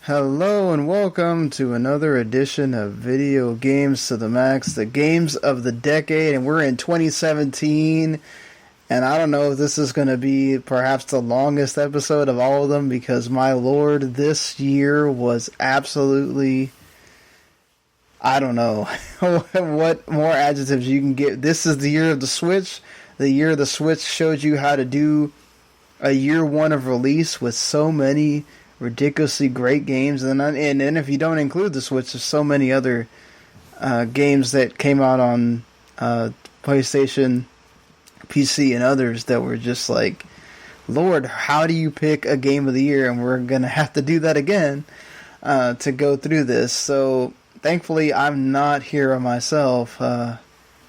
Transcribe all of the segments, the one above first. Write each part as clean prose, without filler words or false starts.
Hello and welcome to another edition of Video Games to the Max, the games of the decade, and we're in 2017, and I don't know if this is going to be perhaps the longest episode of all of them, because my lord, this year was absolutely, I don't know what more adjectives you can get. This is the year of the Switch. The year the Switch showed you how to do a year one of release with so many ridiculously great games, and then if you don't include the Switch, there's so many other games that came out on PlayStation, PC, and others that were just like, Lord, how do you pick a game of the year? And we're gonna have to do that again to go through this. So thankfully, I'm not here on myself to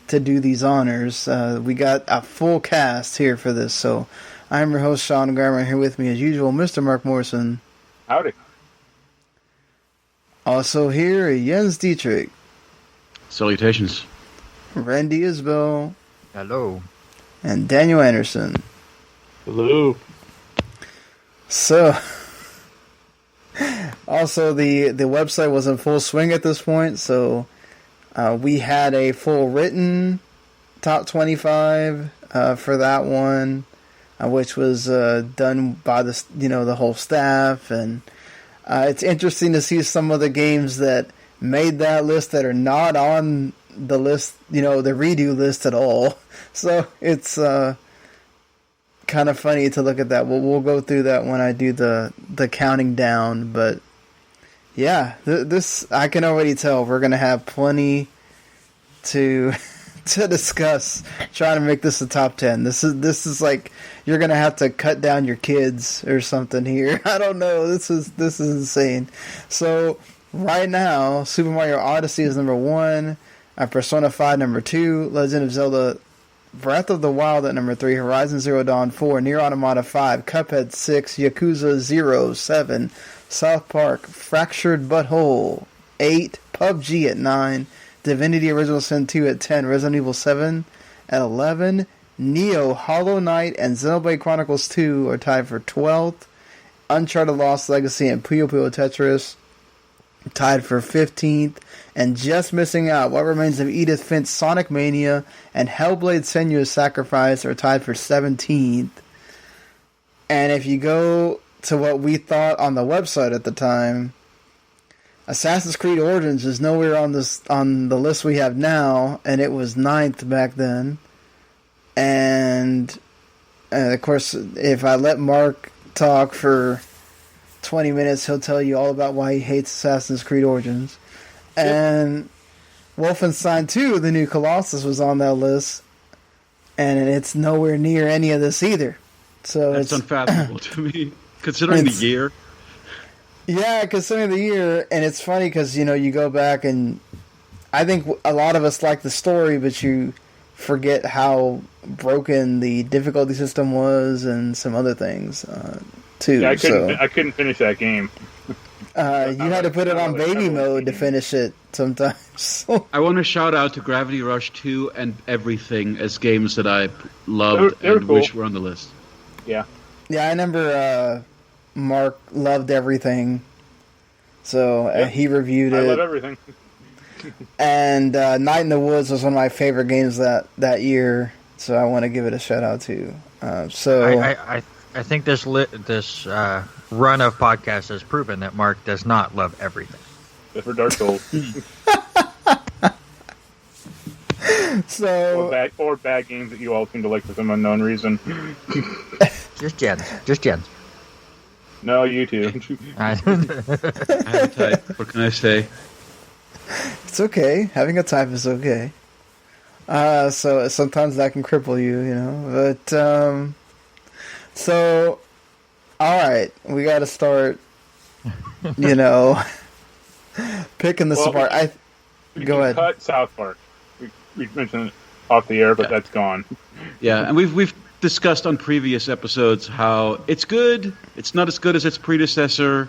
do these honors. We got a full cast here for this, so I'm your host, Sean Garmer, here with me as usual, Mr. Marc Morrison. Howdy. Also here, Jens Dietrich. Salutations. Randy Isbelle. Hello. And Daniel Anderson. Hello. So, also the website was in full swing at this point, so we had a full written top 25 for that one. Which was done by the whole staff, and it's interesting to see some of the games that made that list that are not on the list, the redo list at all. So it's kind of funny to look at that. We'll go through that when I do the counting down, but yeah, this I can already tell we're gonna have plenty to discuss trying to make this a top 10. This is like you're gonna have to cut down your kids or something here. I don't know. This is insane. So right now, Super Mario Odyssey is number 1, Persona 5 number 2, Legend of Zelda Breath of the Wild at number 3, Horizon Zero Dawn 4, Nier Automata 5, Cuphead 6, Yakuza 0 7, South Park Fractured Butthole 8, PUBG at 9, Divinity Original Sin 2 at 10, Resident Evil 7 at 11, Neo, Hollow Knight, and Xenoblade Chronicles 2 are tied for 12th, Uncharted Lost Legacy and Puyo Puyo Tetris tied for 15th, and just missing out, What Remains of Edith Finch, Sonic Mania, and Hellblade Senua's Sacrifice are tied for 17th. And if you go to what we thought on the website at the time, Assassin's Creed Origins is nowhere on the list we have now, and it was 9th back then. And of course, if I let Marc talk for 20 minutes, he'll tell you all about why he hates Assassin's Creed Origins. Yep. And Wolfenstein 2, the new Colossus, was on that list, and it's nowhere near any of this either. So that's unfathomable to me, considering the year. Yeah, considering the year, and it's funny because, you go back and I think a lot of us like the story, but you forget how broken the difficulty system was and some other things, too. Yeah, I couldn't finish that game. You had to put it on baby mode to finish it sometimes. I want to shout out to Gravity Rush 2 and Everything as games that I loved and cool. wish were on the list. Yeah. Yeah, I remember Marc loved Everything, so he reviewed it. I love Everything. And Night in the Woods was one of my favorite games that year, so I want to give it a shout out too. I think this run of podcasts has proven that Marc does not love everything. Just for Dark Souls. or bad games that you all seem to like for some unknown reason. Just Jens. No, you too. I have a type. What can I say? It's okay. Having a type is okay. So sometimes that can cripple you, But, so, alright. We gotta start, picking this apart. Go ahead. Cut South Park. We mentioned it off the air, but that's gone. Yeah, and we've discussed on previous episodes how it's good. It's not as good as its predecessor.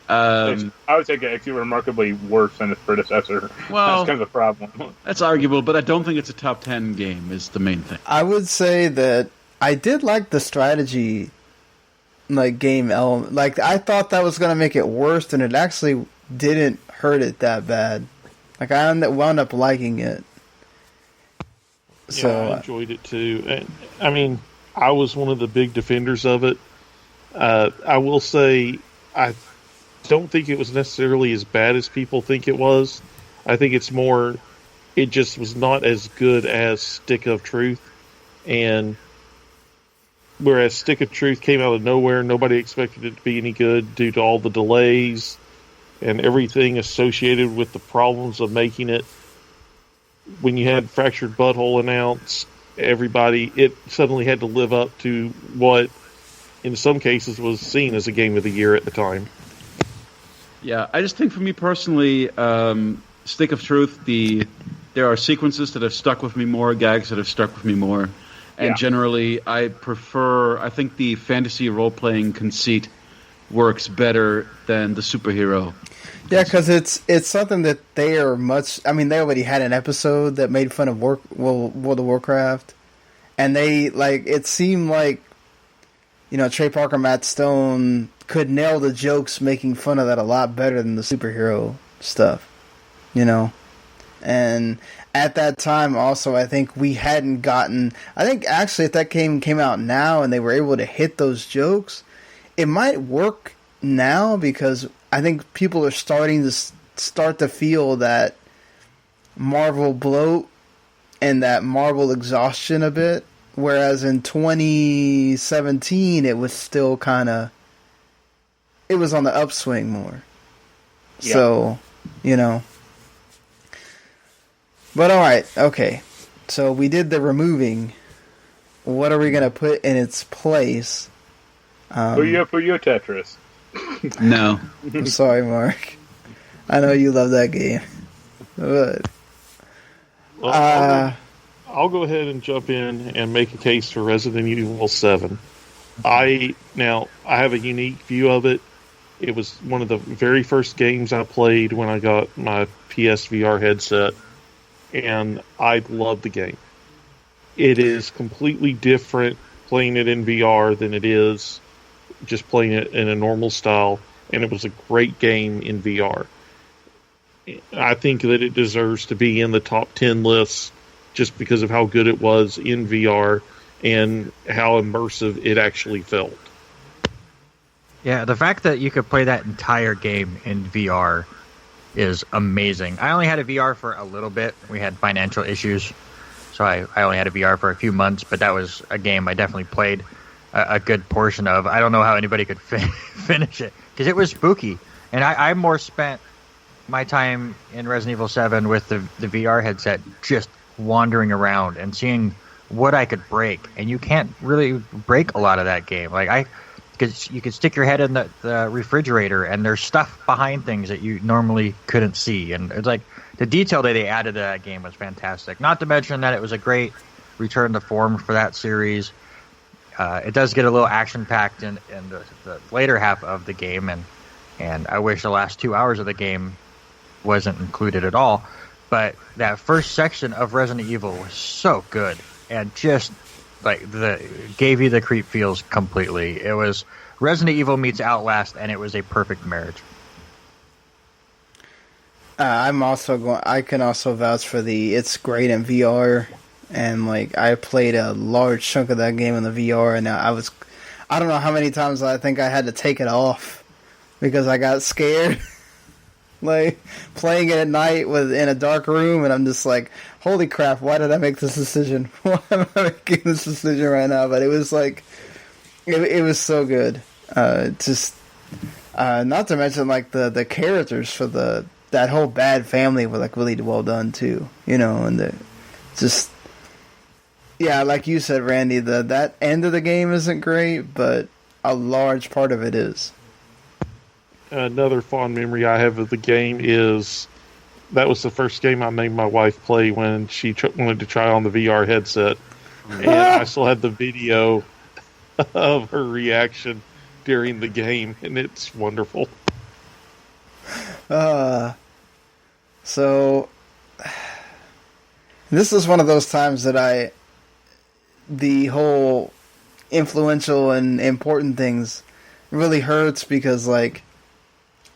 I would say it's actually remarkably worse than its predecessor. Well, that's kind of the problem. That's arguable, but I don't think it's a top 10 game is the main thing. I would say that I did like the strategy like game element. Like I thought that was gonna make it worse, and it actually didn't hurt it that bad. Like I wound up liking it. So I enjoyed it too. And, I mean, I was one of the big defenders of it. I will say, I don't think it was necessarily as bad as people think it was. I think it's more, it just was not as good as Stick of Truth. And whereas Stick of Truth came out of nowhere, nobody expected it to be any good due to all the delays and everything associated with the problems of making it. When you had Fractured Butthole announced, it suddenly had to live up to what, in some cases, was seen as a game of the year at the time. Yeah, I just think for me personally, Stick of Truth, there are sequences that have stuck with me more, gags that have stuck with me more. And generally, I think the fantasy role-playing conceit works better than the superhero. Yeah, because it's something that they are much. I mean, they already had an episode that made fun of World of Warcraft, and they it seemed like, Trey Parker, Matt Stone could nail the jokes, making fun of that a lot better than the superhero stuff, And at that time, also, I think we hadn't gotten. I think actually, if that game came out now and they were able to hit those jokes, it might work now because I think people are starting to feel that Marvel bloat and that Marvel exhaustion a bit, whereas in 2017 it was still it was on the upswing more. Yeah. So, But alright, okay. So we did the removing. What are we going to put in its place? For your Tetris. No. I'm sorry, Mark. I know you love that game. But, I'll go ahead and jump in and make a case for Resident Evil 7. I have a unique view of it. It was one of the very first games I played when I got my PSVR headset, and I loved the game. It is completely different playing it in VR than it is just playing it in a normal style, and it was a great game in VR. I think that it deserves to be in the top 10 lists just because of how good it was in VR and how immersive it actually felt. Yeah, the fact that you could play that entire game in VR is amazing. I only had a VR for a little bit. We had financial issues, so I only had a VR for a few months, but that was a game I definitely played a good portion of. I don't know how anybody could finish it, because it was spooky. And I more spent my time in Resident Evil 7 with the VR headset just wandering around and seeing what I could break. And you can't really break a lot of that game. Because you could stick your head in the refrigerator and there's stuff behind things that you normally couldn't see. And it's like the detail that they added to that game was fantastic. Not to mention that it was a great return to form for that series. It does get a little action-packed in the later half of the game, and I wish the last 2 hours of the game wasn't included at all. But that first section of Resident Evil was so good, and just gave you the creep feels completely. It was Resident Evil meets Outlast, and it was a perfect marriage. I can also vouch for it's great in VR, and I played a large chunk of that game in the VR, and I don't know how many times I think I had to take it off because I got scared. Playing it at night in a dark room, and I'm just like, holy crap, why did I make this decision? Why am I making this decision right now? But it was it was so good. Not to mention the characters for that whole bad family were really well done too, and like you said, Randy, that end of the game isn't great, but a large part of it is. Another fond memory I have of the game is that was the first game I made my wife play when she wanted to try on the VR headset. And I still had the video of her reaction during the game, and it's wonderful. So this is one of those times that the whole influential and important things really hurts because, like,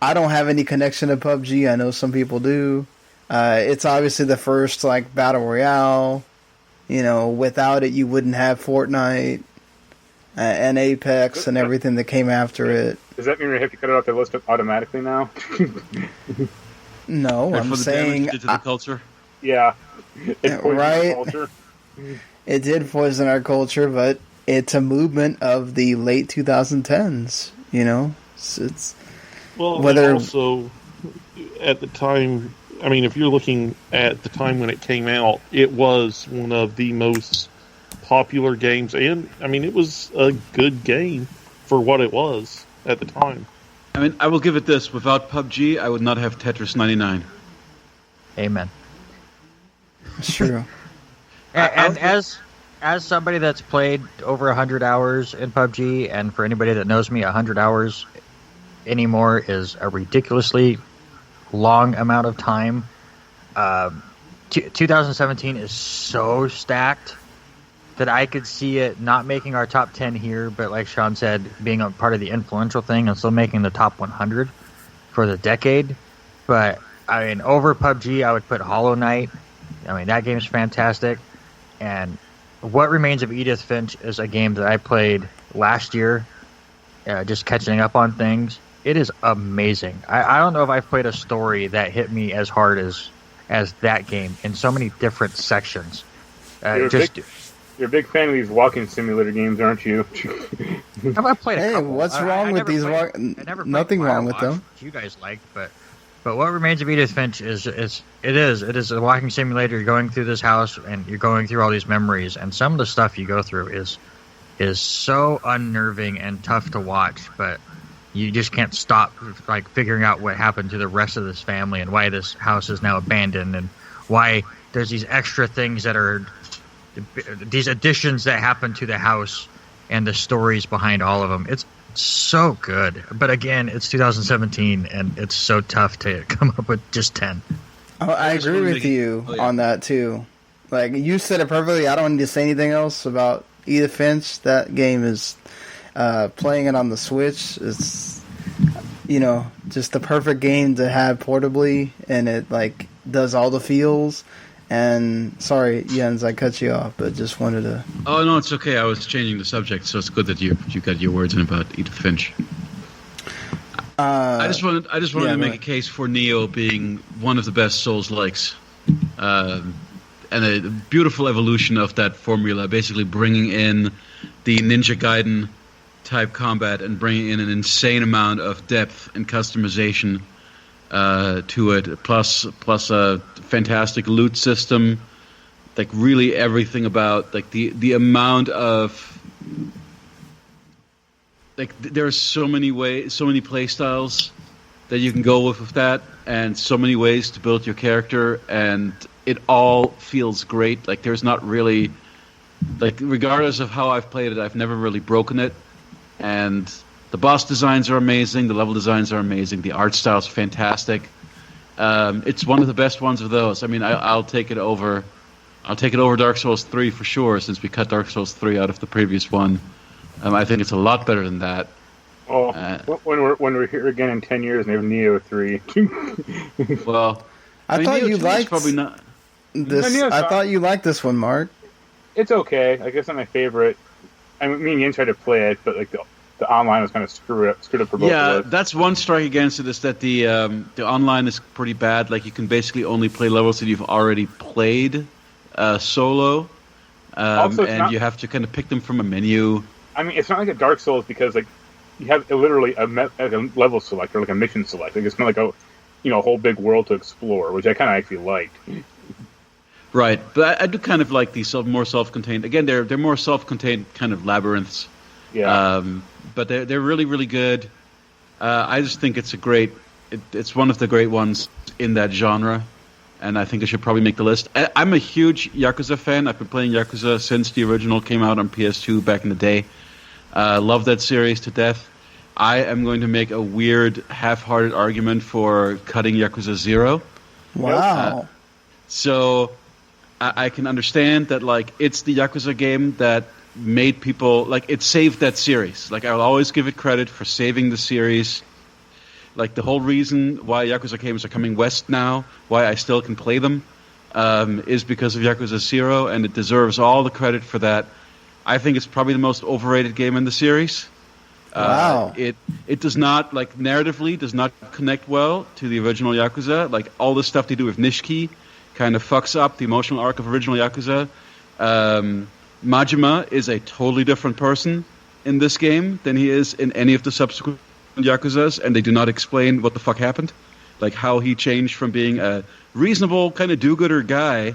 I don't have any connection to PUBG. I know some people do. It's obviously the first, like, battle royale. You know, without it, you wouldn't have Fortnite and Apex and everything that came after it. Does that mean we have to cut it off the list automatically now? No, I'm saying... to the culture? Yeah. Right? Culture. It did poison our culture, but it's a movement of the late 2010s, you know? It's well, whether also, at the time, I mean, if you're looking at the time when it came out, it was one of the most popular games, and, I mean, it was a good game for what it was at the time. I mean, I will give it this. Without PUBG, I would not have Tetris 99. Amen. It's true. And as somebody that's played over 100 hours in PUBG, and for anybody that knows me, 100 hours anymore is a ridiculously long amount of time. 2017 is so stacked that I could see it not making our top 10 here, but like Sean said, being a part of the influential thing and still making the top 100 for the decade. But, I mean, over PUBG, I would put Hollow Knight. I mean, that game's fantastic. And What Remains of Edith Finch is a game that I played last year, just catching up on things. It is amazing. I don't know if I've played a story that hit me as hard as that game in so many different sections. You're a big fan of these walking simulator games, aren't you? I've played a couple. What's wrong with these? Nothing wrong with them. You guys liked, but What Remains of Edith Finch is a walking simulator. You're going through this house and you're going through all these memories, and some of the stuff you go through is so unnerving and tough to watch, but you just can't stop like figuring out what happened to the rest of this family and why this house is now abandoned and why there's these extra things that are these additions that happen to the house and the stories behind all of them. It's so good. But again, it's 2017 and it's so tough to come up with just 10. Oh, I agree with you on that too. Like, you said it perfectly. I don't need to say anything else about Edith Finch. That game is playing it on the Switch. It's, you know, just the perfect game to have portably, and it like does all the feels. And sorry, Jens, I cut you off, but just wanted to. Oh no, it's okay. I was changing the subject, so it's good that you got your words in about Edith Finch. I just wanted to make a case for Neo being one of the best Souls-likes, and a beautiful evolution of that formula, basically bringing in the Ninja Gaiden type combat and bringing in an insane amount of depth and customization to it, plus a fantastic loot system, like really everything about like the amount of like there's so many play styles that you can go with that, and so many ways to build your character, and it all feels great. Like there's not really like, regardless of how I've played it, I've never really broken it. And the boss designs are amazing, the level designs are amazing, the art style is fantastic. It's one of the best ones of those. I mean, I'll take it over Dark Souls 3 for sure, since we cut Dark Souls 3 out of the previous one. I think it's a lot better than that. Oh, when we're here again in 10 years and we have Neo 3. Well, I thought you liked probably not this. I thought you liked this one, Mark. It's okay. I guess not my favorite. I mean, me and Jens tried to play it, but like the online was kind of screwed up for both of us. That's one strike against it, is that the online is pretty bad. Like, you can basically only play levels that you've already played solo, and you have to kind of pick them from a menu. I mean, it's not like a Dark Souls because like you have literally a level select or like a mission select. Like, it's not like a whole big world to explore, which I kind of actually liked. Right, but I do kind of like these more self-contained. Again, they're more self-contained kind of labyrinths. Yeah. But they're really, really good. I just think it's it's one of the great ones in that genre, and I think it should probably make the list. I'm a huge Yakuza fan. I've been playing Yakuza since the original came out on PS2 back in the day. Love that series to death. I am going to make a weird, half-hearted argument for cutting Yakuza 0. Wow. So I can understand that, like, it's the Yakuza game that made people like it saved that series. Like I'll always give it credit for saving the series. Like the whole reason why Yakuza games are coming west now, why I still can play them, is because of Yakuza 0, and it deserves all the credit for that. I think it's probably the most overrated game in the series. Wow. It does not, like, narratively does not connect well to the original Yakuza. Like, all the stuff they do with Nishiki kind of fucks up the emotional arc of original Yakuza. Majima is a totally different person in this game than he is in any of the subsequent Yakuzas, and they do not explain what the fuck happened. Like, how he changed from being a reasonable, kind of do-gooder guy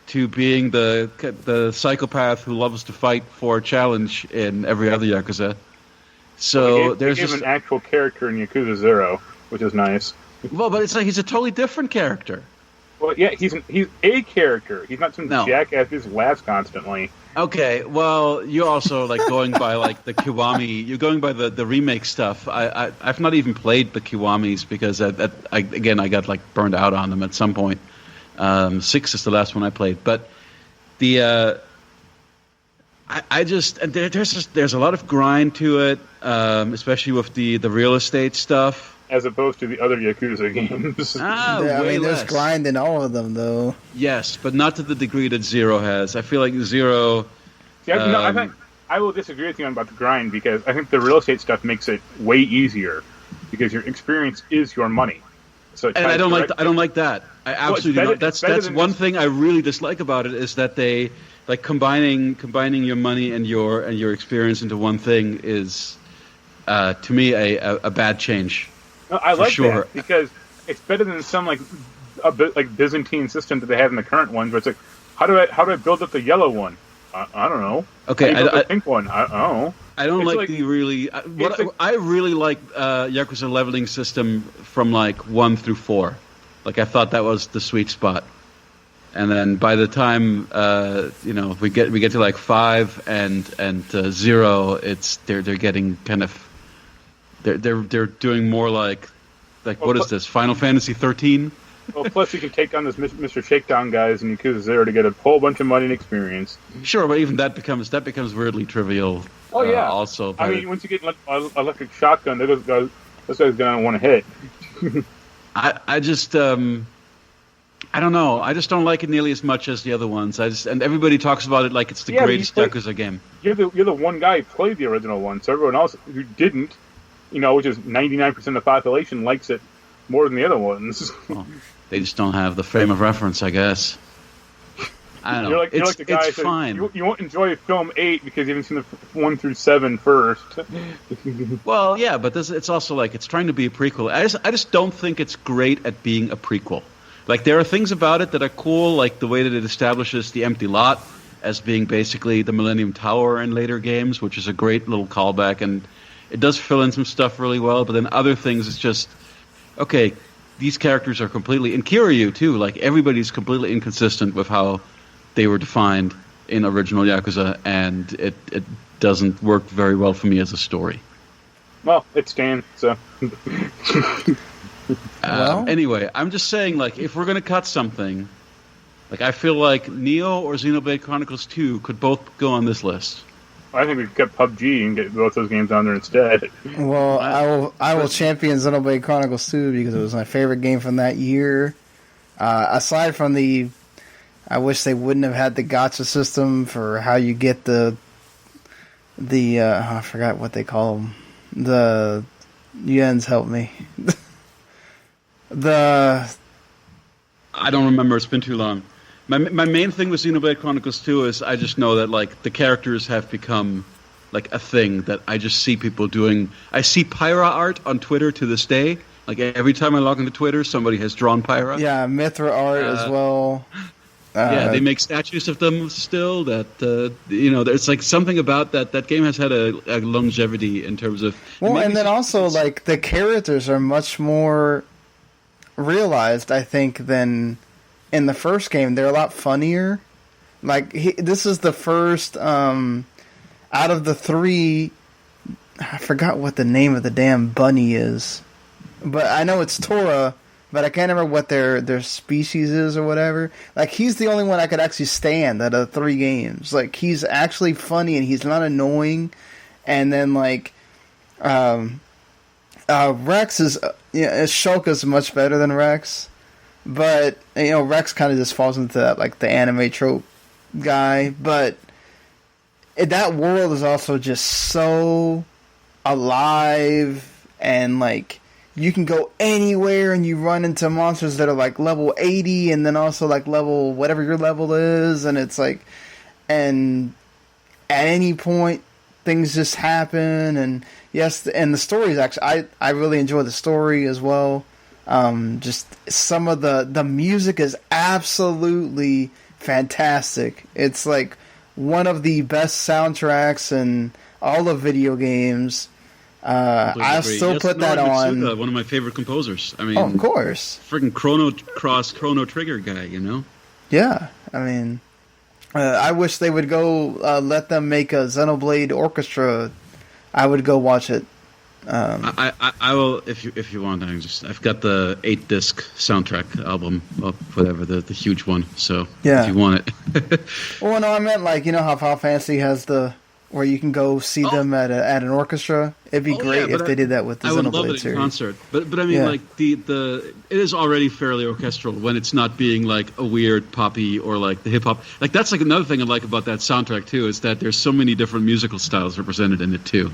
to being the psychopath who loves to fight for a challenge in every other Yakuza. So there's an actual character in Yakuza 0, which is nice. Well, but it's like he's a totally different character. Well, yeah, he's a character. He's not some jackass who just laughs constantly. Okay, well, you're also like going by like the Kiwami. You're going by the remake stuff. I've not even played the Kiwamis because I got like burned out on them at some point. 6 is the last one I played, but the there's a lot of grind to it, especially with the real estate stuff. As opposed to the other Yakuza games. There's grind in all of them, though. Yes, but not to the degree that 0 has. I feel like 0... I think I will disagree with you about the grind, because I think the real estate stuff makes it way easier, because your experience is your money. So and I don't like that. I absolutely do not. That's one thing I really dislike about it, is that they like combining your money and your experience into one thing is to me a bad change. No, I like that because it's better than some like a bit like Byzantine system that they have in the current ones, where it's like, how do I build up the yellow one? I don't know. Okay, the pink one. I don't know. I don't like the really. I really like Yakuza leveling system from like 1 through 4. Like I thought that was the sweet spot, and then by the time we get to like 5 and 0, they're getting kind of. They're doing more like what is this, Final Fantasy 13? Well, plus you can take on this Mr. Shakedown guys in Yakuza 0 to get a whole bunch of money and experience. Sure, but even that becomes weirdly trivial. Oh yeah. Also, I mean, once you get an electric shotgun, those guys gonna want to hit. I just I don't know. I just don't like it nearly as much as the other ones. And everybody talks about it like it's the greatest Yakuza game. You're the one guy who played the original one, so everyone else who didn't, which is 99% of the population, likes it more than the other ones. Well, they just don't have the frame of reference, I guess. I don't know. You're like the guy it's fine. You won't enjoy film 8 because you haven't seen the 1 through 7 first. Well, yeah, but it's also like it's trying to be a prequel. I just don't think it's great at being a prequel. Like there are things about it that are cool, like the way that it establishes the empty lot as being basically the Millennium Tower in later games, which is a great little callback, and it does fill in some stuff really well. But then other things, it's just okay. These characters are completely, and Kiryu too. Like everybody's completely inconsistent with how they were defined in original Yakuza, and it doesn't work very well for me as a story. Well, it's Stan, so. Anyway, I'm just saying, like, if we're going to cut something, like, I feel like Neo or Xenoblade Chronicles 2 could both go on this list. I think we could cut PUBG and get both those games on there instead. Well, I will champion Xenoblade Chronicles 2 because it was my favorite game from that year. Aside from I wish they wouldn't have had the gacha system for how you get the I forgot what they call them. The Jens, help me. I don't remember. It's been too long. My main thing with Xenoblade Chronicles 2 is I just know that like the characters have become like a thing that I just see people doing. I see Pyra art on Twitter to this day. Like every time I log into Twitter, somebody has drawn Pyra. Yeah, Mithra art as well. Yeah, they make statues of them still. That there's like something about that game has had a longevity in terms of. Well, and then also like the characters are much more realized, I think, than in the first game. They're a lot funnier. Like this is the first out of the 3. I forgot what the name of the damn bunny is, but I know it's Tora. But but I can't remember what their species is or whatever. Like, he's the only one I could actually stand out of 3 games. Like, he's actually funny and he's not annoying. And then, like, Rex is, Shulka's much better than Rex. But, Rex kind of just falls into that, like, the anime trope guy. But that world is also just so alive, and, like, you can go anywhere and you run into monsters that are, like, level 80 and then also, like, level whatever your level is. And it's, like, and at any point, things just happen. And, yes, and the story is actually, I really enjoy the story as well. Just some of the music is absolutely fantastic. It's like one of the best soundtracks in all of video games. I still put that on. Mitsuda, one of my favorite composers. I mean, of course, freaking Chrono Trigger guy. Yeah, I mean, I wish they would go let them make a Xenoblade Orchestra. I would go watch it. I will if you want. I've got the 8-disc soundtrack album up, whatever the huge one. So yeah, if you want it. Well, no, I meant like how Final Fantasy has where you can go see them at an orchestra. It'd be great if they did that with the Xenoblade series. I would love it in concert, but I mean, like the it is already fairly orchestral when it's not being like a weird poppy or like the hip hop. Like that's like another thing I like about that soundtrack too, is that there's so many different musical styles represented in it too.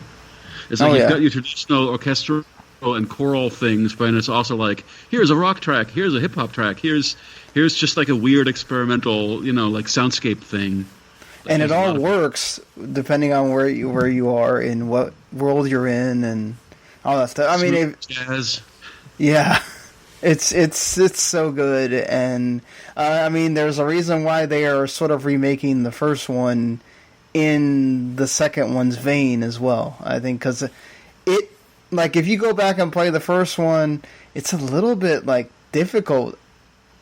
It's like you've got your traditional orchestral and choral things, but it's also like, here's a rock track, here's a hip hop track, here's just like a weird experimental, like soundscape thing. And it all works depending on where you are and what world you're in and all that stuff. I mean, jazz. Yeah, it's so good, and I mean, there's a reason why they are sort of remaking the first one in the second one's vein as well. I think because it, like, if you go back and play the first one, it's a little bit like difficult,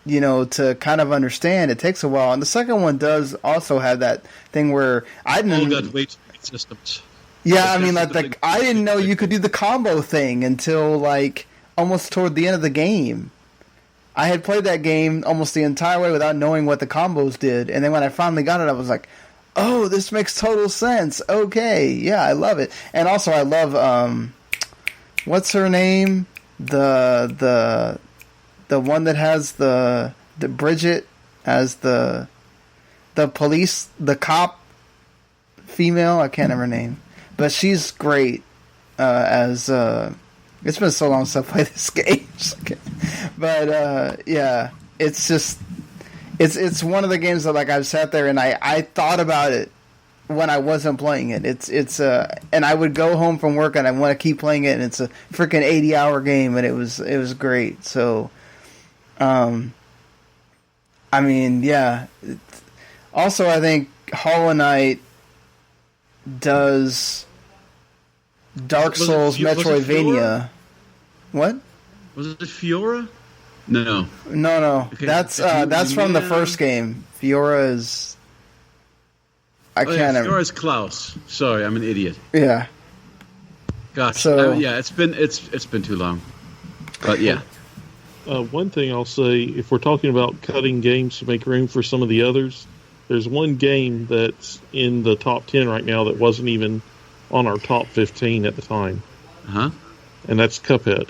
to kind of understand. It takes a while, and the second one does also have that thing where I didn't. All got weight systems. Yeah, I mean, like I didn't know you could do the combo thing until like almost toward the end of the game. I had played that game almost the entire way without knowing what the combos did, and then when I finally got it, I was like, oh, this makes total sense. Okay, yeah, I love it. And also I love what's her name? The one that has the Bridget as the cop female. I can't remember her name, but she's great as. It's been so long since I played this game, but yeah, it's just it's one of the games that like I've sat there and I thought about it when I wasn't playing it. It's and I would go home from work and I want to keep playing it, and it's a freaking 80-hour game, and it was great. So. I mean, yeah. Also, I think Hollow Knight does Dark Souls, Metroidvania. What? Was it Fiora? No. Okay. That's from the first game. Fiora is. I can't remember. Fiora is Klaus. Sorry, I'm an idiot. Yeah. Gosh. So, yeah, it's been too long. But yeah. One thing I'll say, if we're talking about cutting games to make room for some of the others, there's one game that's in the top 10 right now that wasn't even on our top 15 at the time. Uh-huh. And that's Cuphead.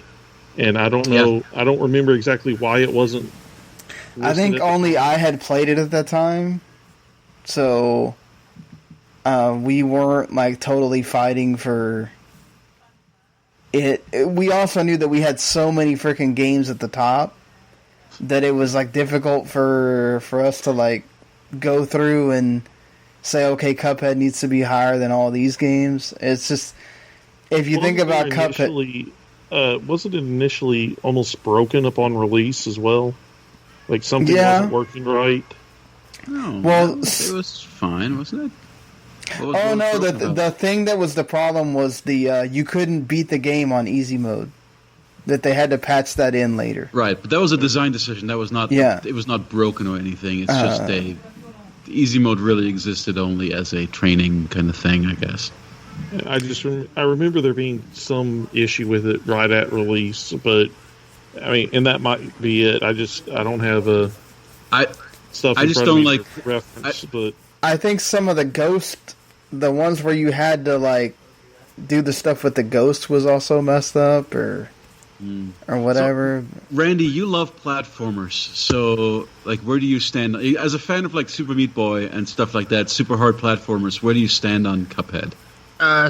And I don't know, I don't remember exactly why it wasn't. I think only I had played it at that time. So we weren't like totally fighting for it. We also knew that we had so many freaking games at the top that it was like difficult for us to like go through and say, okay, Cuphead needs to be higher than all these games. It's just, if you think about Cuphead, wasn't it initially almost broken upon release as well? Like something wasn't working right. No, well, it was fine, wasn't it? Oh no, the thing that was the problem was the you couldn't beat the game on easy mode. That they had to patch that in later. Right, but that was a design decision. That was not. Yeah. It was not broken or anything. It's just the easy mode really existed only as a training kind of thing, I guess. I remember there being some issue with it right at release, but I mean, and that might be it. I don't have a stuff. I just don't like reference, but I think some of the ones where you had to like do the stuff with the ghost was also messed up, or whatever. So, Randy, you love platformers, so like, where do you stand as a fan of like Super Meat Boy and stuff like that? Super hard platformers. Where do you stand on Cuphead?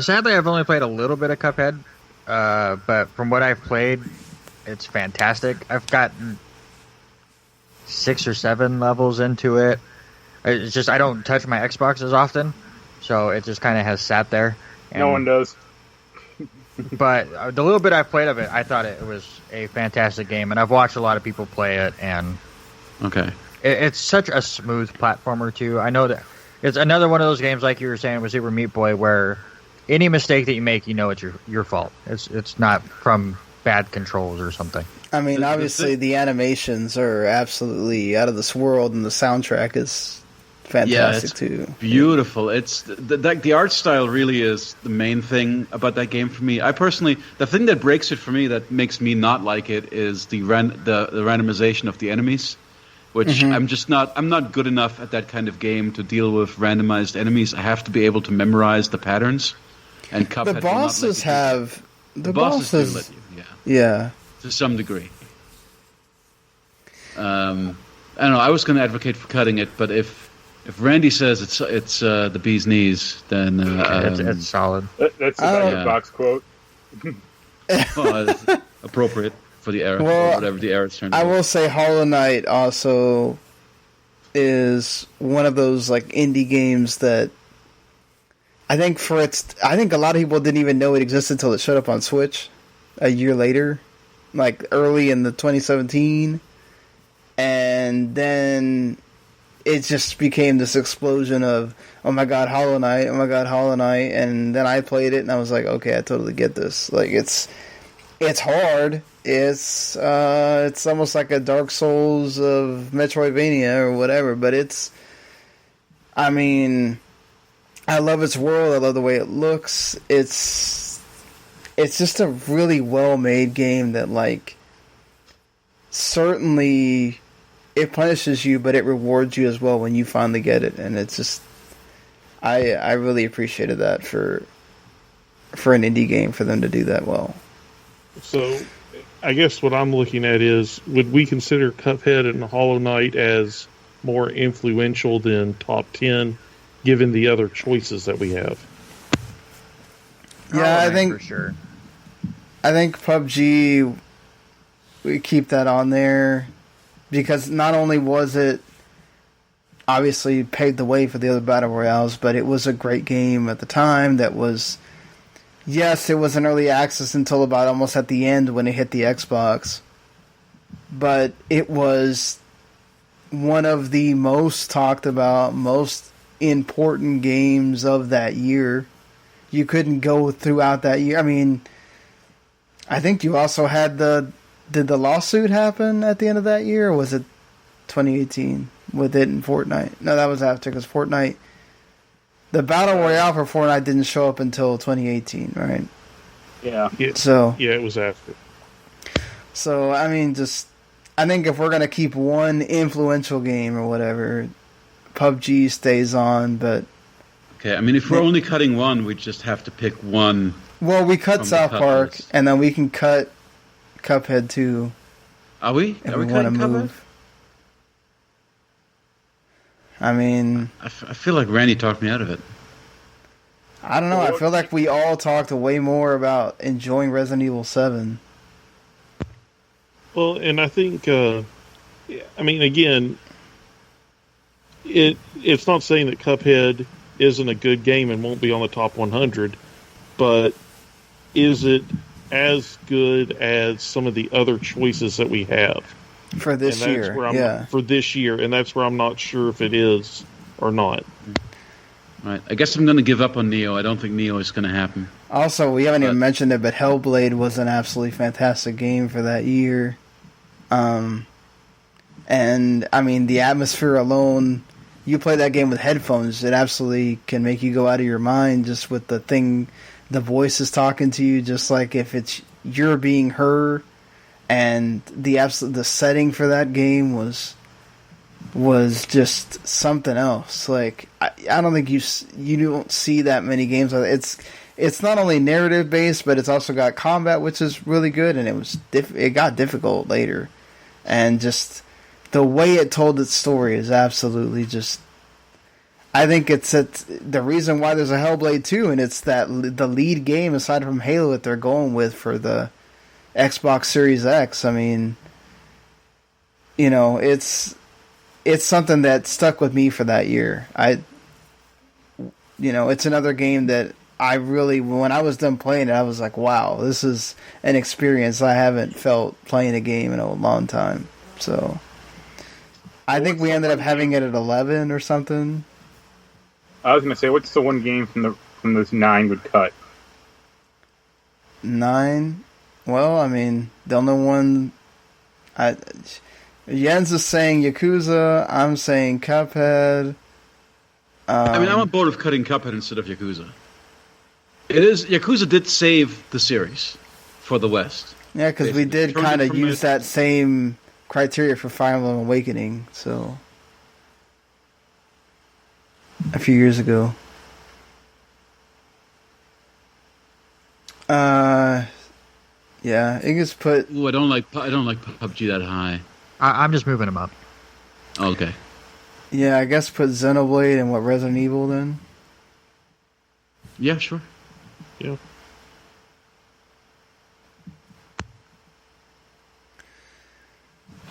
Sadly, I've only played a little bit of Cuphead, but from what I've played, it's fantastic. I've gotten 6 or 7 levels into it. It's just I don't touch my Xbox as often, so it just kind of has sat there. No one does. But the little bit I've played of it, I thought it was a fantastic game, and I've watched a lot of people play it, and it's such a smooth platformer too. I know that it's another one of those games, like you were saying with Super Meat Boy, where any mistake that you make, you know it's your fault. It's not from bad controls or something. I mean, obviously the animations are absolutely out of this world, and the soundtrack is fantastic too. Beautiful. It's the art style really is the main thing about that game for me. I personally, the thing that breaks it for me, that makes me not like it, is the randomization of the enemies, which I'm not good enough at that kind of game to deal with randomized enemies. I have to be able to memorize the patterons. And Cuphead the bosses have the bosses do let you, yeah, to some degree. I don't know. I was going to advocate for cutting it, but if Randy says it's the bee's knees, then it's solid. That's a box quote. Well, it's appropriate for the era, or whatever the era it's turned. I will say, Hollow Knight also is one of those like indie games that I think a lot of people didn't even know it existed until it showed up on Switch a year later, like early in the 2017, and then it just became this explosion of, oh my god, Hollow Knight, and then I played it and I was like, okay, I totally get this. Like it's hard. It's almost like a Dark Souls of Metroidvania or whatever, but I mean, I love its world, I love the way it looks. It's just a really well-made game that, like, certainly it punishes you, but it rewards you as well when you finally get it, and it's just I really appreciated that for an indie game, for them to do that well. So, I guess what I'm looking at is, would we consider Cuphead and Hollow Knight as more influential than top 10, given the other choices that we have? Yeah, I think for sure. I think PUBG, we keep that on there, because not only was it obviously paved the way for the other battle royales, but it was a great game at the time that was, yes, it was an early access until about almost at the end when it hit the Xbox, but it was one of the most talked about, most important games of that year. You couldn't go throughout that year. I mean, I think you also had did the lawsuit happen at the end of that year, or was it 2018 with it in Fortnite? No, that was after, because Fortnite, the Battle Royale for Fortnite didn't show up until 2018, right? Yeah. It was after. So, I mean, I think if we're going to keep one influential game or whatever, PUBG stays on, but... Okay, I mean, if we're only cutting one, we just have to pick one. Well, we cut South Park, and then we can cut Cuphead too. Are we? If Are we want to cutting move. Cuphead? I mean... I feel like Randy talked me out of it. I don't know, I feel like we all talked way more about enjoying Resident Evil 7. Well, and I think, I mean, again, it's not saying that Cuphead isn't a good game and won't be on the top 100, but is it as good as some of the other choices that we have for this year? For this year, and that's where I'm not sure if it is or not. Right. I guess I'm going to give up on Neo. I don't think Neo is going to happen. Also, we haven't even mentioned it, but Hellblade was an absolutely fantastic game for that year. And, I mean, the atmosphere alone, you play that game with headphones, it absolutely can make you go out of your mind just with the voice is talking to you, just like if it's you're being her, and the setting for that game was just something else. Like I don't think you don't see that many games like that. It's not only narrative based, but it's also got combat, which is really good, and it got difficult later, and just the way it told its story is absolutely just. I think it's the reason why there's a Hellblade 2, and it's that the lead game aside from Halo that they're going with for the Xbox Series X. I mean, it's something that stuck with me for that year. It's another game that I really, when I was done playing it, I was like, wow, this is an experience I haven't felt playing a game in a long time. So, I think we ended up having it at 11 or something. I was going to say, what's the one game from this 9 would cut? 9? Well, I mean, the only one... Jens is saying Yakuza, I'm saying Cuphead. I'm on board of cutting Cuphead instead of Yakuza. Yakuza did save the series for the West. Yeah, because we did kind of use that same criteria for Fire Emblem Awakening, so... a few years ago. Yeah, it gets put. Ooh, I don't like PUBG that high. I'm just moving them up. Okay. Yeah, I guess put Xenoblade and what Resident Evil then. Yeah, sure. Yeah.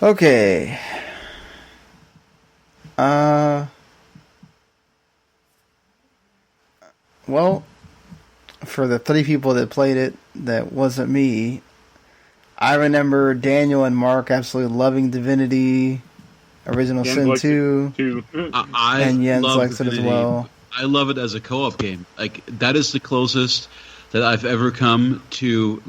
Okay. Well, for the 3 people that played it, that wasn't me. I remember Daniel and Mark absolutely loving Divinity, Original Sin 2, and Jens likes it as well. I love it as a co-op game. Like that is the closest that I've ever come to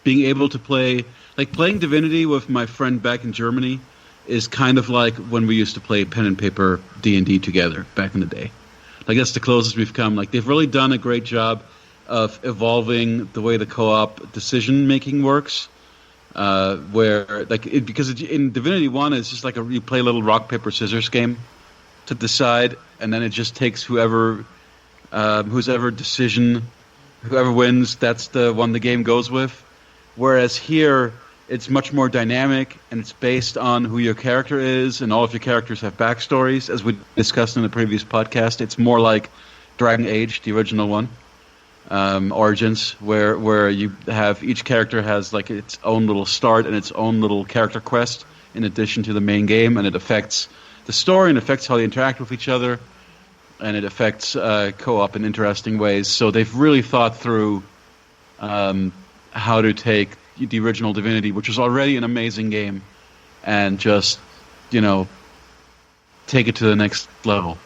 being able to play. Like playing Divinity with my friend back in Germany is kind of like when we used to play pen and paper D&D together back in the day. Like that's the closest we've come. Like they've really done a great job of evolving the way the co-op decision making works. Because in Divinity 1 it's just like you play a little rock paper scissors game to decide, and then it just takes whoever wins, that's the one the game goes with. Whereas here it's much more dynamic, and it's based on who your character is, and all of your characters have backstories, as we discussed in the previous podcast. It's more like Dragon Age, the original one, Origins, where you have each character has like its own little start and its own little character quest in addition to the main game, and it affects the story and affects how they interact with each other, and it affects co-op in interesting ways. So they've really thought through how to take the original Divinity, which was already an amazing game, and just, take it to the next level.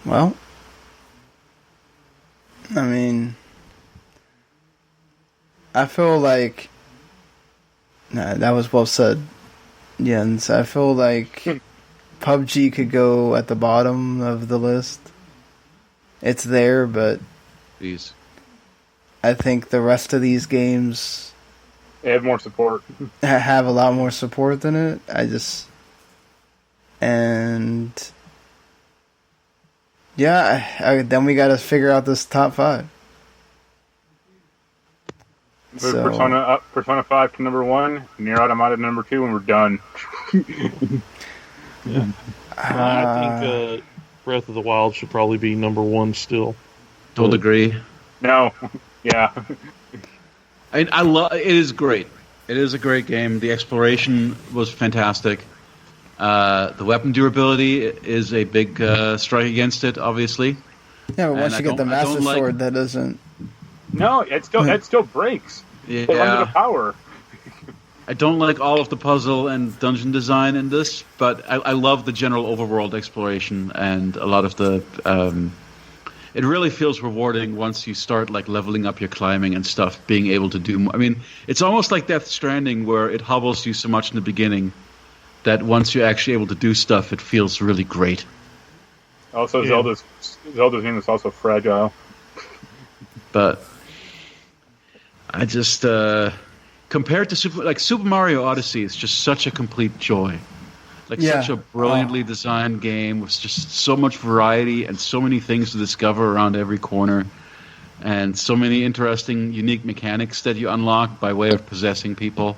Well, I mean, I feel like... that was well said, Jens. I feel like PUBG could go at the bottom of the list. It's there, but... Please. I think the rest of these games... They have more support. Have a lot more support than it. And... yeah, then we gotta figure out this top 5. So, Persona 5 to number 1, Nier Automata to number 2, and we're done. Yeah. I think Breath of the Wild should probably be number 1 still. Don't agree. No. Yeah. I love. It is great. It is a great game. The exploration was fantastic. The weapon durability is a big strike against it, obviously. Yeah, but once you get the Master Sword, that doesn't... No, it still breaks. Yeah. Under the power. I don't like all of the puzzle and dungeon design in this, but I love the general overworld exploration and a lot of the... it really feels rewarding once you start leveling up your climbing and stuff, being able to do more. I mean, it's almost like Death Stranding, where it hobbles you so much in the beginning that once you're actually able to do stuff, it feels really great. Also, yeah. Zelda's game is also fragile. But I just compared to Super Mario Odyssey, it's just such a complete joy. Such a brilliantly designed game with just so much variety and so many things to discover around every corner, and so many interesting, unique mechanics that you unlock by way of possessing people.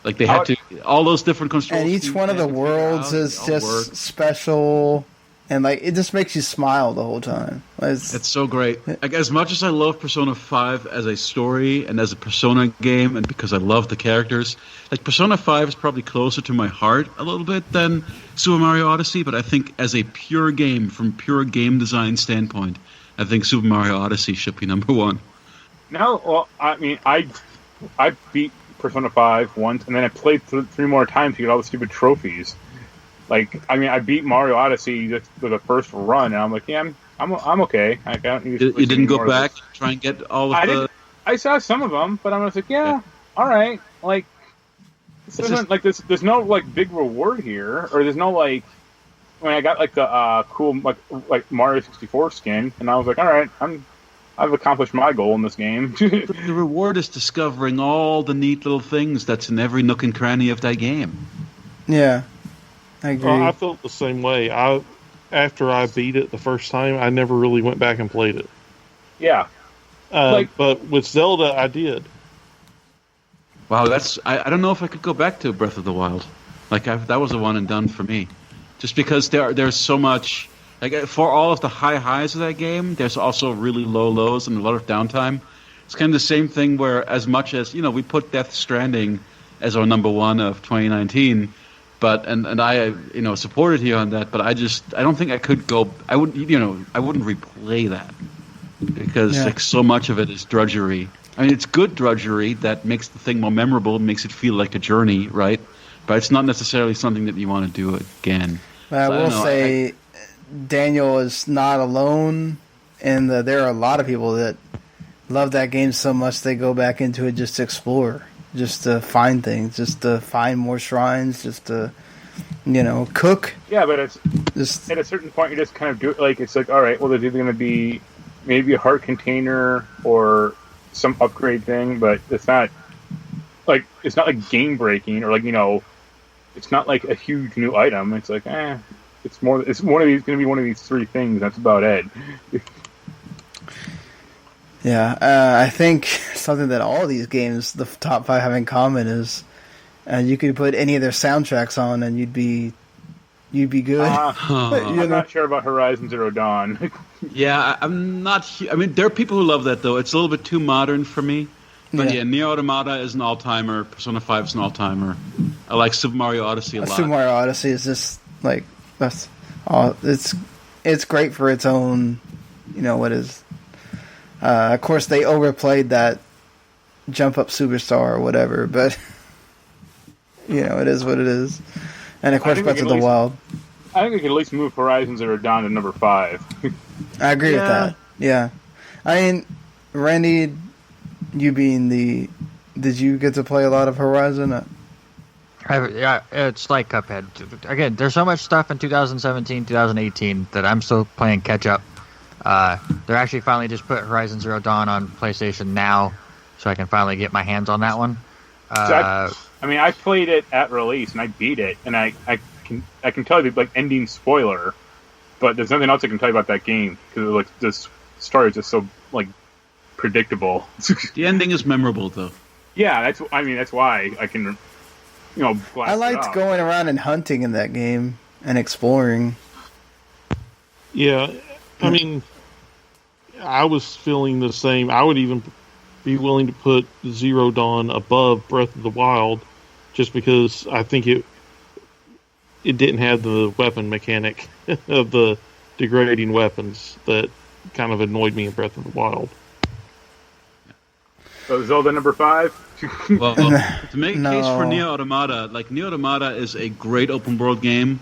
Like they had to all those different controls, and each one of the worlds is just special. And it just makes you smile the whole time. It's so great. As much as I love Persona 5 as a story and as a Persona game, and because I love the characters, Persona 5 is probably closer to my heart a little bit than Super Mario Odyssey. But I think as a pure game, from pure game design standpoint, I think Super Mario Odyssey should be number one. No, well, I mean, I beat Persona 5 once, and then I played 3 more times to get all the stupid trophies. I beat Mario Odyssey for the first run, and I'm like, yeah, I'm okay. I don't need you didn't go back and try and get all of the... I saw some of them, but I was like, yeah. All right. There's no, big reward here, or there's no, I got, the cool, Mario 64 skin, and I was like, all right, I've accomplished my goal in this game. The reward is discovering all the neat little things that's in every nook and cranny of that game. Yeah. I agree. I felt the same way. After I beat it the first time, I never really went back and played it. Yeah. But with Zelda, I did. Wow, I don't know if I could go back to Breath of the Wild. That was a one and done for me. Just because there's so much... for all of the high highs of that game, there's also really low lows and a lot of downtime. It's kind of the same thing where, as much as, we put Death Stranding as our number one of 2019... But and I supported you on that, but I don't think I could go. I wouldn't replay that because so much of it is drudgery. I mean, it's good drudgery that makes the thing more memorable, makes it feel like a journey, right? But it's not necessarily something that you want to do again. I will say, Daniel is not alone, and there are a lot of people that love that game so much they go back into it just to explore. Just to find things, just to find more shrines, just to, cook. Yeah, but it's just at a certain point you just kind of do it. It's all right, well, there's either going to be maybe a heart container or some upgrade thing, but it's not game breaking or it's not like a huge new item. It's it's one of these going to be one of these 3 things. That's about it. Yeah, I think something that all these games, the top 5 have in common is you could put any of their soundtracks on and you'd be good. I'm not sure about Horizon Zero Dawn. Yeah, I'm not... I mean, there are people who love that, though. It's a little bit too modern for me. But Nier Automata is an all-timer. Persona 5 is an all-timer. I like Super Mario Odyssey a lot. Super Mario Odyssey is just, that's all... It's great for its own, what is... of course, they overplayed that Jump Up Superstar or whatever, but it is what it is. And of course, Breath of the Wild. I think we could at least move Horizon Zero Dawn to number 5. I agree with that. Yeah, I mean, Randy, you being did you get to play a lot of Horizon? Yeah, it's like Cuphead. Again, there's so much stuff in 2017, 2018 that I'm still playing catch up. They're actually finally just put Horizon Zero Dawn on PlayStation Now, so I can finally get my hands on that one. I played it at release and I beat it, and I can tell you ending spoiler, but there's nothing else I can tell you about that game because this story is just so predictable. The ending is memorable, though. Yeah, that's why I can blast I liked going around and hunting in that game and exploring. Yeah. I mean, I was feeling the same. I would even be willing to put Zero Dawn above Breath of the Wild just because I think it didn't have the weapon mechanic of the degrading weapons that kind of annoyed me in Breath of the Wild. So Zelda number 5? Well, to make a case for Nier Automata, Nier Automata is a great open world game.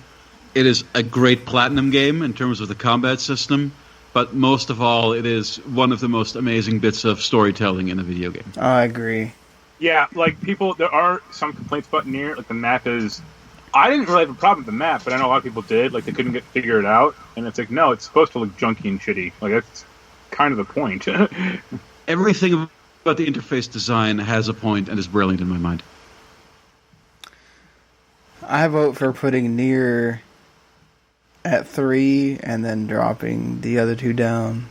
It is a great platinum game in terms of the combat system, but most of all, it is one of the most amazing bits of storytelling in a video game. I agree. Yeah, there are some complaints about Nier. The map is... I didn't really have a problem with the map, but I know a lot of people did. They couldn't figure it out, and it's no, it's supposed to look junky and shitty. That's kind of the point. Everything But the interface design has a point and is brilliant in my mind. I vote for putting Nier at 3 and then dropping the other two down.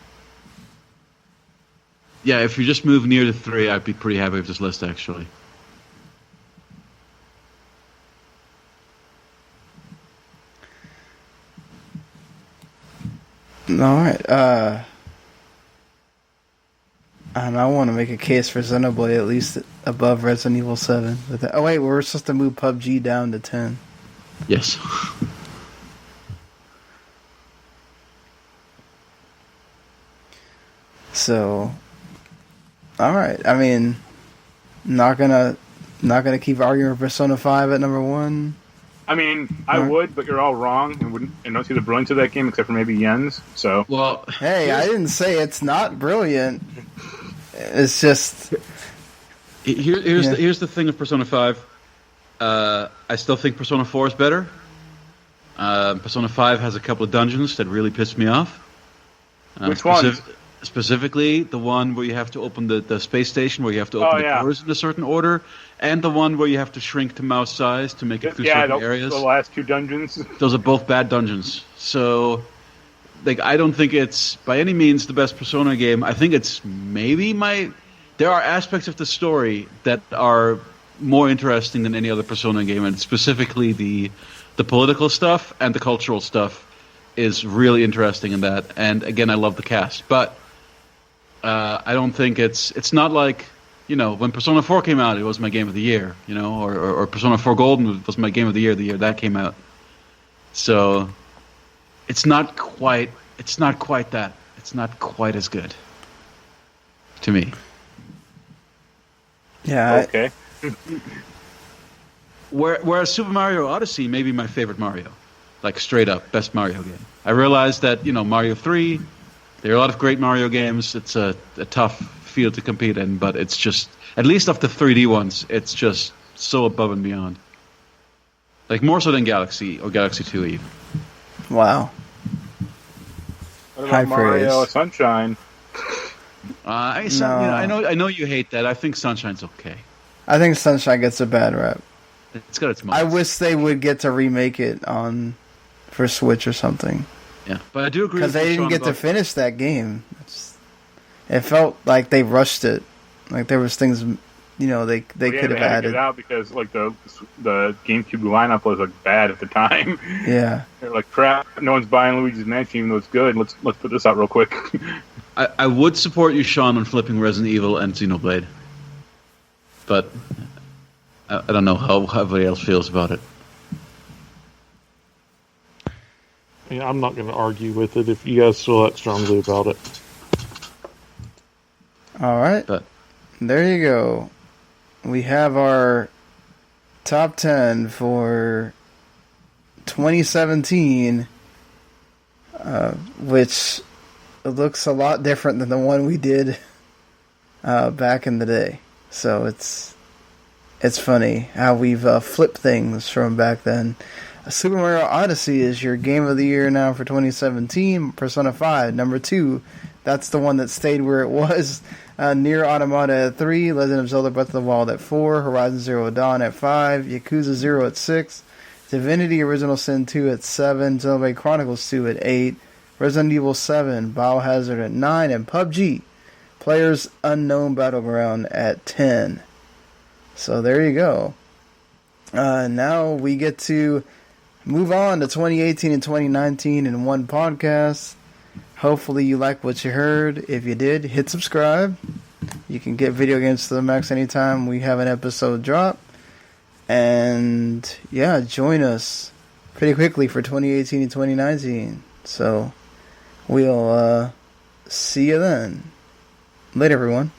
Yeah, if you just move Nier to 3, I'd be pretty happy with this list, actually. Alright, and I want to make a case for Xenoblade at least above Resident Evil 7. Oh wait, we're supposed to move PUBG down to 10. Yes. So, alright, I mean, not gonna keep arguing for Persona 5 at number 1. I mean, I would, but you're all wrong and don't see the brilliance of that game except for maybe Jens. So, Well, hey, I didn't say it's not brilliant. It's just here's the thing of Persona 5. I still think Persona 4 is better. Persona 5 has a couple of dungeons that really pissed me off. Which ones? Specifically, the one where you have to open the space station, where you have to open the doors in a certain order, and the one where you have to shrink to mouse size to make it through certain areas. The last two dungeons. Those are both bad dungeons. So, like, I don't think it's by any means the best Persona game. I think it's maybe there are aspects of the story that are more interesting than any other Persona game, and specifically the political stuff and the cultural stuff is really interesting in that. And again, I love the cast, but I don't think it's not like, when Persona 4 came out, it was my game of the year, or Persona 4 Golden was my game of the year that came out. So it's not quite that. It's not quite as good to me. yeah. Okay. Whereas Super Mario Odyssey may be my favorite Mario, like straight up best Mario game. I realize that Mario 3, there are a lot of great Mario games. It's a tough field to compete in, but it's just, at least of the 3D ones, it's just so above and beyond. Like more so than Galaxy or Galaxy 2 even. Wow. What High about Mario praise. Sunshine? I know you hate that. I think Sunshine's okay. I think Sunshine gets a bad rep. It's got its moments. I wish they would get to remake it for Switch or something. Yeah, but I do agree Because with they you, didn't Sean, get to about- finish that game. It felt like they rushed it. Like there was things, they could have They had to added. get it out because like the GameCube lineup was like bad at the time. Yeah. They're like, crap, no one's buying Luigi's Mansion even though it's good. Let's put this out real quick. I would support you, Sean, on flipping Resident Evil and Xenoblade, but I don't know how everybody else feels about it. Yeah, I'm not going to argue with it if you guys feel that strongly about it. All right. But There you go. We have our top 10 for 2017, which looks a lot different than the one we did back in the day. So it's funny how we've flipped things from back then. Super Mario Odyssey is your game of the year now for 2017. Persona 5, number 2. That's the one that stayed where it was. Nier Automata at 3. Legend of Zelda Breath of the Wild at 4. Horizon Zero Dawn at 5. Yakuza 0 at 6. Divinity Original Sin 2 at 7. Xenoblade Chronicles 2 at 8. Resident Evil 7. Biohazard at 9. And PUBG, Players Unknown Battleground at 10. So there you go. Now we get to move on to 2018 and 2019 in one podcast. Hopefully you like what you heard. If you did, hit subscribe. You can get Video Games to the Max anytime we have an episode drop. And yeah, join us pretty quickly for 2018 and 2019. So we'll see you then. Later, everyone.